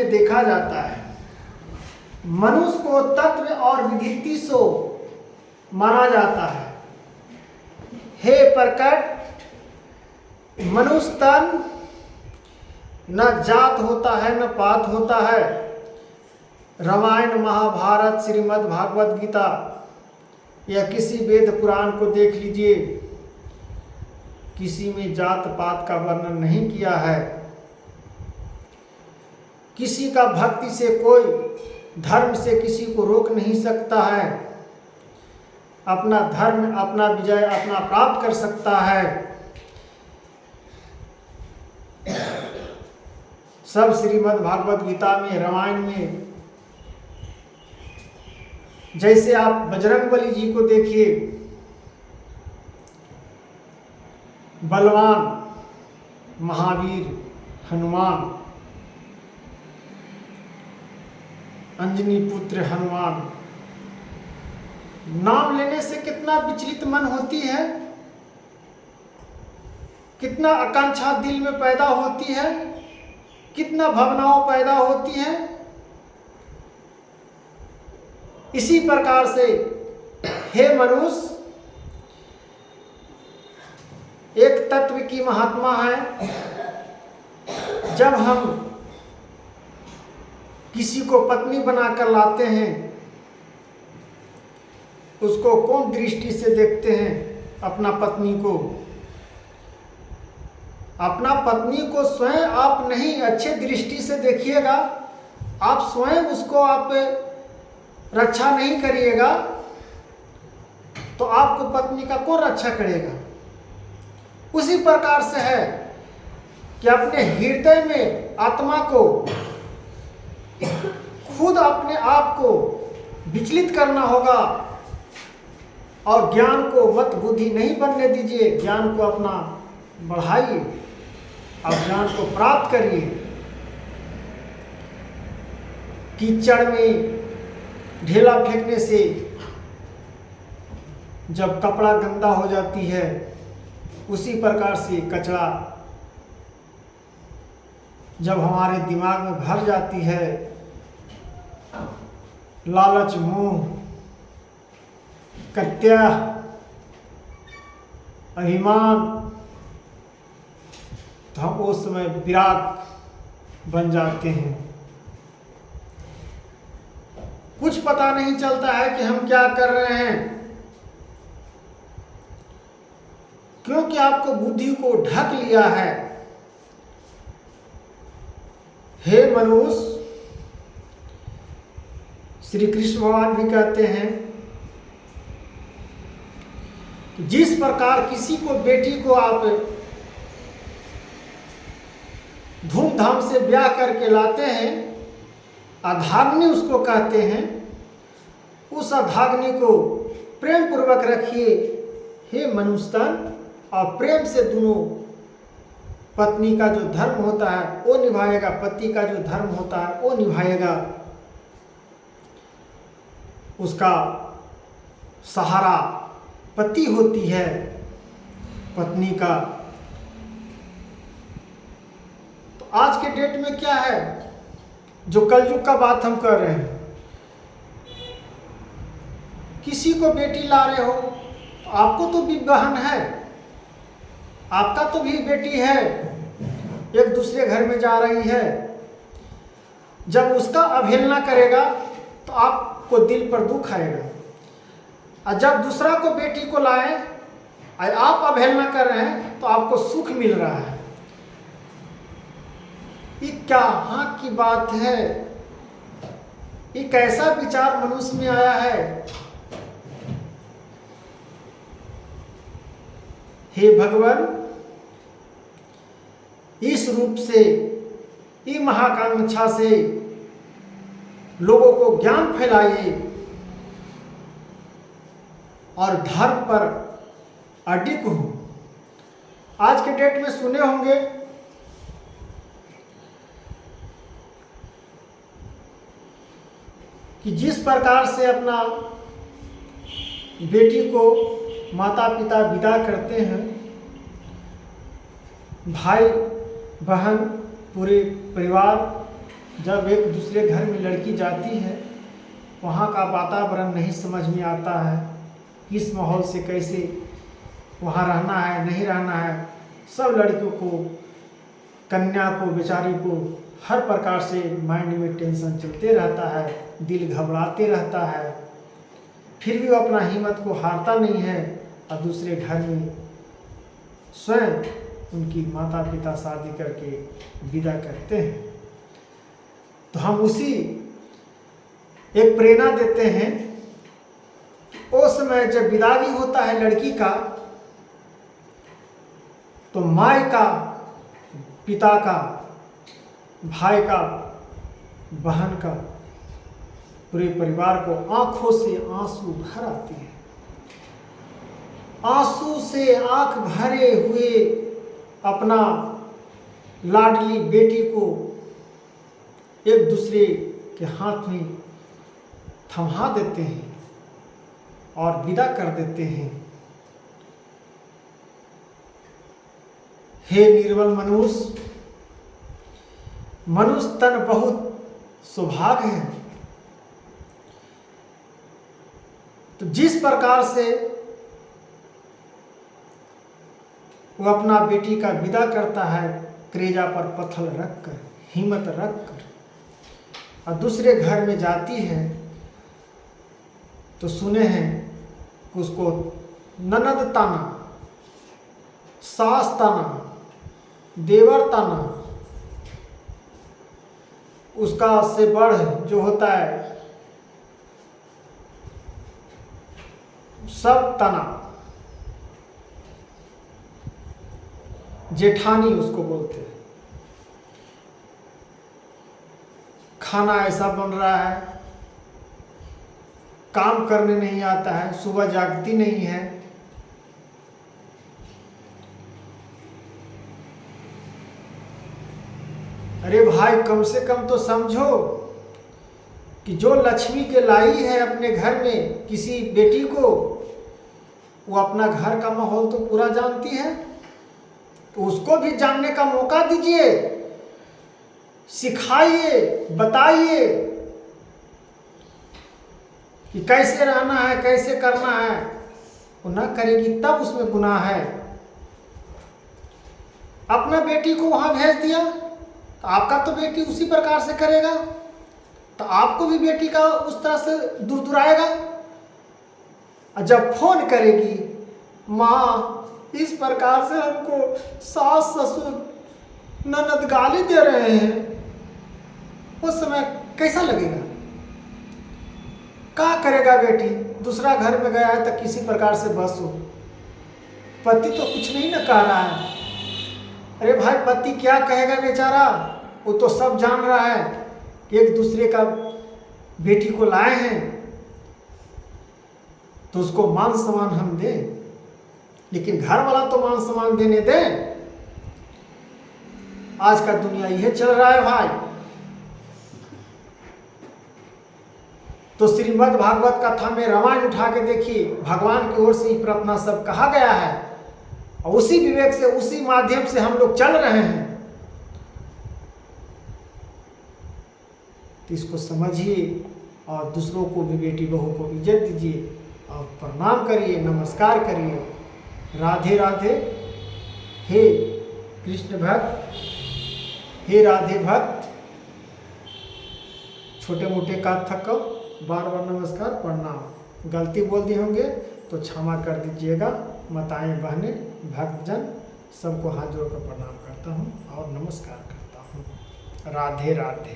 में देखा जाता है। मनुष्य को तत्व और विधिति सो माना जाता है। हे प्रकट मनुष्य तन न जात होता है न पात होता है। रामायण, महाभारत, श्रीमद् भागवत गीता या किसी वेद पुराण को देख लीजिए, किसी में जात पात का वर्णन नहीं किया है। किसी का भक्ति से कोई धर्म से किसी को रोक नहीं सकता है। अपना धर्म, अपना विजय अपना प्राप्त कर सकता है। सब श्रीमद् भागवत गीता में, रामायण में, जैसे आप बजरंगबली जी को देखिए, बलवान महावीर हनुमान, अंजनी पुत्र हनुमान, नाम लेने से कितना विचलित मन होती है, कितना आकांक्षा दिल में पैदा होती है, कितना भावनाओं पैदा होती है। इसी प्रकार से हे मनुष्य, एक तत्व की महात्मा है। जब हम किसी को पत्नी बनाकर लाते हैं, उसको कौन दृष्टि से देखते हैं? अपना पत्नी को, अपना पत्नी को स्वयं आप नहीं अच्छे दृष्टि से देखिएगा, आप स्वयं उसको आप रक्षा नहीं करिएगा, तो आपको पत्नी का कौन रक्षा करेगा? उसी प्रकार से है कि अपने हृदय में आत्मा को, खुद अपने आप को विचलित करना होगा और ज्ञान को मत बुद्धि नहीं बनने दीजिए। ज्ञान को अपना बढ़ाइए, आप ज्ञान को प्राप्त करिए। कीचड़ में ढेला फेंकने से जब कपड़ा गंदा हो जाती है, उसी प्रकार से कचरा जब हमारे दिमाग में भर जाती है, लालच, मोह, कत्या, अभिमान, तो हम उस समय विराग बन जाते हैं। कुछ पता नहीं चलता है कि हम क्या कर रहे हैं, क्योंकि आपको बुद्धि को ढक लिया है। हे मनुष्य, श्री कृष्ण भगवान भी कहते हैं कि जिस प्रकार किसी को, बेटी को आप धूमधाम से ब्याह करके लाते हैं, अधाग्नि उसको कहते हैं, उस अधाग्नि को प्रेम पूर्वक रखिए हे मनुष्य तन, और प्रेम से दोनों, पत्नी का जो धर्म होता है वो निभाएगा, पति का जो धर्म होता है वो निभाएगा। उसका सहारा पति होती है, पत्नी का। तो आज के डेट में क्या है, जो कलयुग का बात हम कर रहे हैं, किसी को बेटी ला रहे हो, आपको तो भी बहन है, आपका तो भी बेटी है, एक दूसरे घर में जा रही है। जब उसका अवहेलना करेगा तो आपको दिल पर दुख आएगा, और जब दूसरा को, बेटी को लाए और आप अवहेलना कर रहे हैं तो आपको सुख मिल रहा है। ये क्या हाँ की बात है? ये कैसा विचार मनुष्य में आया है? हे भगवान, इस रूप से, इस महाकांक्षा से लोगों को ज्ञान फैलाइए और धर्म पर अडिग हो। आज के डेट में सुने होंगे कि जिस प्रकार से अपना बेटी को माता पिता विदा करते हैं, भाई बहन पूरे परिवार जब एक दूसरे घर में लड़की जाती है, वहाँ का वातावरण नहीं समझ में आता है, किस माहौल से कैसे वहाँ रहना है नहीं रहना है। सब लड़कियों को, कन्या को, बेचारी को हर प्रकार से माइंड में टेंशन चलते रहता है, दिल घबराते रहता है। फिर भी वो अपना हिम्मत को हारता नहीं है और दूसरे घर में स्वयं उनकी माता पिता शादी करके विदा करते हैं। तो हम उसी एक प्रेरणा देते हैं कि उस समय जब विदाई होता है लड़की का, तो माँ का, पिता का, भाई का, बहन का, पूरे परिवार को आंखों से आंसू भर आते हैं। आंसू से आंख भरे हुए अपना लाडली बेटी को एक दूसरे के हाथ में थमा देते हैं और विदा कर देते हैं। हे निर्बल मनुष्य, मनुष्य तन बहुत सौभाग्य है। तो जिस प्रकार से वो अपना बेटी का विदा करता है, कलेजा पर पत्थर रखकर, हिम्मत रखकर, और दूसरे घर में जाती है, तो सुने हैं कि उसको ननद ताना, सास ताना, देवर ताना, उसका से बढ़ जो होता है सब ताना, जेठानी उसको बोलते हैं। खाना ऐसा बन रहा है, काम करने नहीं आता है, सुबह जागती नहीं है, अरे भाई कम से कम तो समझो कि जो लक्ष्मी के लाई है अपने घर में किसी बेटी को, वो अपना घर का माहौल तो पूरा जानती है, तो उसको भी जानने का मौका दीजिए, सिखाइए, बताइए कि कैसे रहना है, कैसे करना है। वो ना करेगी तब उसमें गुनाह है। अपना बेटी को वहां भेज दिया तो आपका तो बेटी उसी प्रकार से करेगा, तो आपको भी बेटी का उस तरह से दुराएगा। और जब फोन करेगी, माँ इस प्रकार से हमको सास ससुर ननद गाली दे रहे हैं, उस समय कैसा लगेगा? क्या करेगा बेटी? दूसरा घर में गया है तो किसी प्रकार से बस हो, पति तो कुछ नहीं ना कह रहा है। अरे भाई पति क्या कहेगा बेचारा, वो तो सब जान रहा है कि एक दूसरे का बेटी को लाए हैं, तो उसको मान सम्मान हम दें, लेकिन घर वाला तो मान सम्मान देने दें। आज का दुनिया यह चल रहा है भाई। तो श्रीमद् भागवत कथा में रामायण उठा के देखिए, भगवान की ओर से ही प्रार्थना सब कहा गया है, और उसी विवेक से, उसी माध्यम से हम लोग चल रहे हैं। तो इसको समझिए और दूसरों को भी, बेटी बहू को इज्जत दीजिए और प्रणाम करिए, नमस्कार करिए। राधे राधे। हे कृष्ण भक्त, हे राधे भक्त, छोटे मोटे का थको, बार बार नमस्कार प्रणाम। गलती बोल दिए होंगे तो क्षमा कर दीजिएगा। माताएं बहनें भक्तजन सबको हाथ जोड़कर प्रणाम करता हूँ और नमस्कार करता हूँ। राधे राधे।